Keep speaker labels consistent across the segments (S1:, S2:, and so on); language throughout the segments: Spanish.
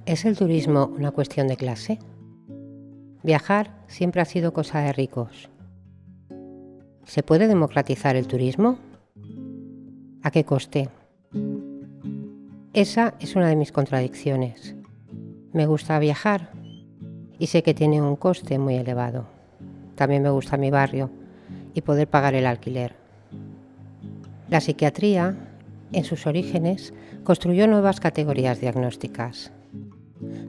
S1: ¿Es el turismo una cuestión de clase? Viajar siempre ha sido cosa de ricos. ¿Se puede democratizar el turismo? ¿A qué coste? Esa es una de mis contradicciones. Me gusta viajar y sé que tiene un coste muy elevado. También me gusta mi barrio y poder pagar el alquiler. La psiquiatría, en sus orígenes, construyó nuevas categorías diagnósticas.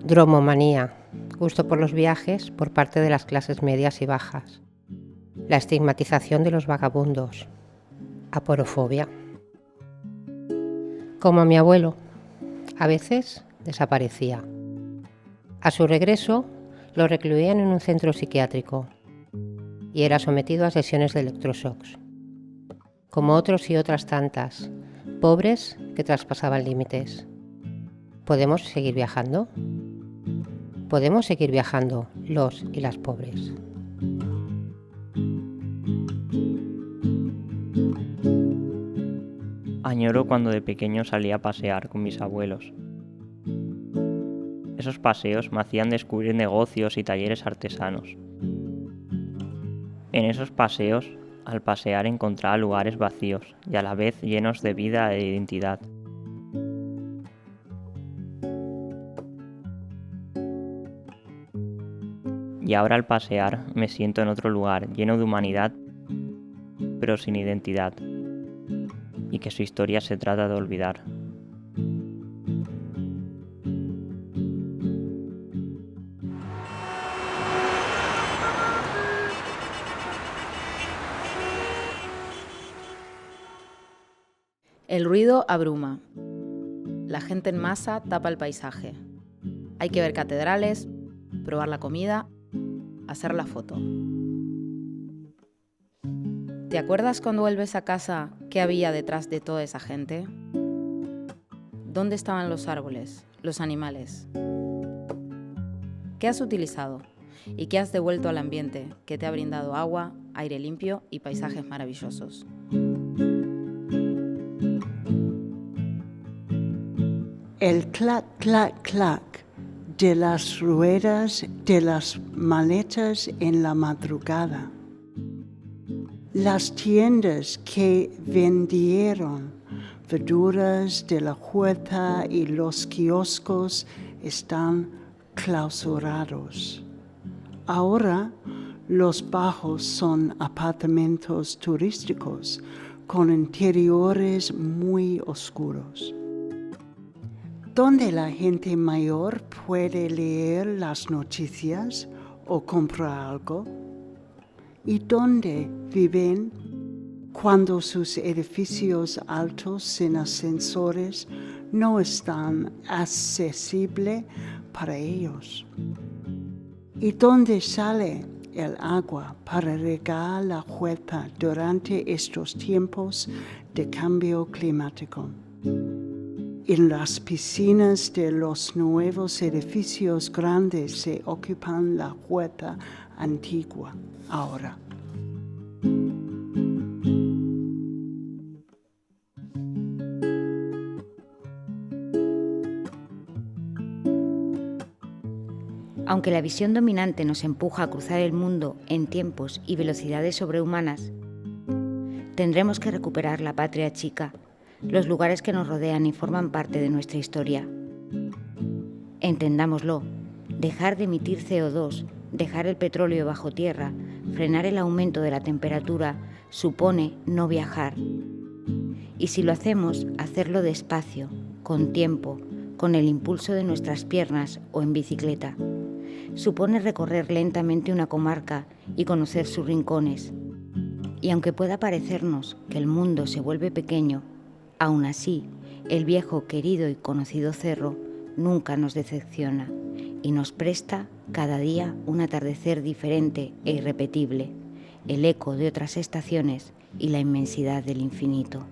S1: Dromomanía, gusto por los viajes por parte de las clases medias y bajas. La estigmatización de los vagabundos. Aporofobia. Como a mi abuelo, a veces desaparecía. A su regreso, lo recluían en un centro psiquiátrico y era sometido a sesiones de electroshocks. Como otros y otras tantas, pobres que traspasaban límites. ¿Podemos seguir viajando? Podemos seguir viajando, los y las pobres.
S2: Añoro cuando de pequeño salía a pasear con mis abuelos. Esos paseos me hacían descubrir negocios y talleres artesanos. En esos paseos, al pasear encontraba lugares vacíos y a la vez llenos de vida e identidad. Y ahora al pasear me siento en otro lugar lleno de humanidad, pero sin identidad, y que su historia se trata de olvidar.
S3: El ruido abruma. La gente en masa tapa el paisaje. Hay que ver catedrales, probar la comida, hacer la foto. ¿Te acuerdas cuando vuelves a casa qué había detrás de toda esa gente? ¿Dónde estaban los árboles, los animales? ¿Qué has utilizado y qué has devuelto al ambiente que te ha brindado agua, aire limpio y paisajes maravillosos?
S4: El clac, clac, clac de las ruedas de las maletas en la madrugada. Las tiendas que vendieron verduras de la huerta y los kioscos están clausurados. Ahora los bajos son apartamentos turísticos con interiores muy oscuros, donde la gente mayor puede leer las noticias o comprar algo, y donde viven cuando sus edificios altos sin ascensores no están accesibles para ellos, y donde sale el agua para regar la huerta durante estos tiempos de cambio climático. En las piscinas de los nuevos edificios grandes se ocupan la huerta antigua ahora.
S5: Aunque la visión dominante nos empuja a cruzar el mundo en tiempos y velocidades sobrehumanas, tendremos que recuperar la patria chica, los lugares que nos rodean y forman parte de nuestra historia. Entendámoslo, dejar de emitir CO2, dejar el petróleo bajo tierra, frenar el aumento de la temperatura, supone no viajar. Y si lo hacemos, hacerlo despacio, con tiempo, con el impulso de nuestras piernas o en bicicleta. Supone recorrer lentamente una comarca y conocer sus rincones. Y aunque pueda parecernos que el mundo se vuelve pequeño, aún así, el viejo, querido y conocido cerro nunca nos decepciona y nos presta cada día un atardecer diferente e irrepetible, el eco de otras estaciones y la inmensidad del infinito.